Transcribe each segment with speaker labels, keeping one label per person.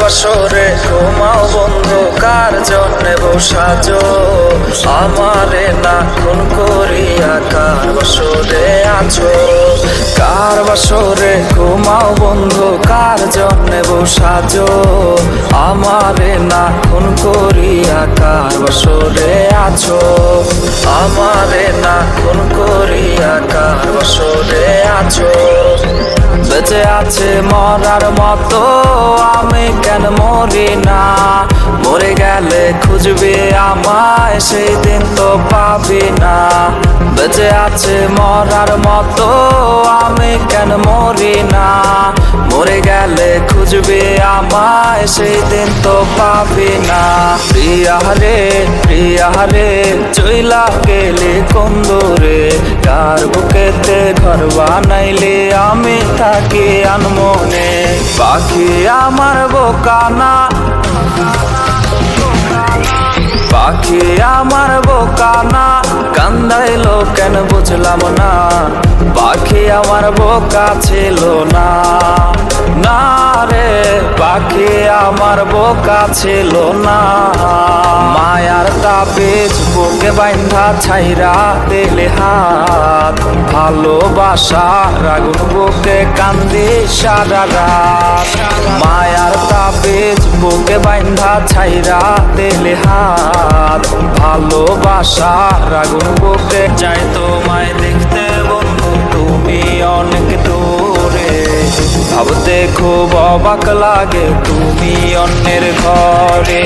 Speaker 1: বাসরে ঘুমাও বন্ধু, কার জন্যে বসাজো আমারে না খুন করিয়া? কার বাসরে আছো? কার বাসরে ঘুমাও বন্ধু, কার জন্যে বসাজো আমারে না খুন করিয়া? কার বাসরে আছো আমারে না খুন করিয়া? কার বাসরে আছো? বেঁচে আছে মরার মতো আমি কেন মরি না? মরে গেলে খুঁজবে আমায়, সেই দিন তো পাবি না। বেঁচে আছে মরার মতো আমি কেন মরি না? মরে গেলে খুঁজবে আমায়, সেই দিন তো পাবি না। প্রিয়া রে চইলা গেলে কোন দূরে? কার বুকেতে ঘর বানাইলে আমি থাকি আনমনে? পাখি আমার বোকানা, পাখি আমার বোকানা, কান্দাইলো কেন বুঝলাম না? পাখি আমার বোকা ছিল না, না রে পাখি আমার বোকা ছিল না। মায়ার তাবিজ বুকে বাইন্ধা ছাইরা দিলে হাত, ভালোবাসা আগুন বুকে কান্দি সারা রাত। মায়ার তাবিজ বুকে বাইন্ধা ছাইরা দিলে হাত, ভালোবাসা আগুন বুকে চাই তোমায় দেখতে বন্ধু তুমি অনেক দূরে। ভাবতে খুব অবাক লাগে তুমি অন্যের ঘরে।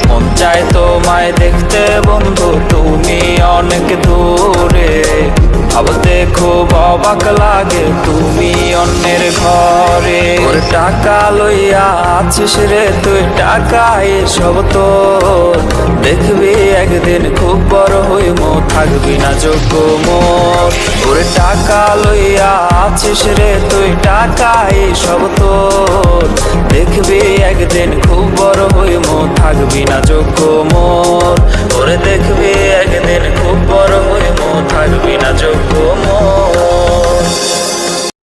Speaker 1: মন চায় তোমায় দেখতে বন্ধু তুমি অনেক দূরে। ভাবতে খুব অবাক লাগে তুমি অন্যের ঘরে। ওর টাকা লইয়া আছিস রে তুই, টাকা এসব তো দেখবি একদিন খুব বড় হইব, থাকবি না যোগ্য মোর। ওর টাকা লইয়া আছিস রে তুই, টাকা এসব তো দেখবি একদিন খুব বড় হইব, থাকবি না যোগ্য মোর। ওরে দেখবি একদিন খুব বড় হইব, থাকবি না যোগ্য মোর।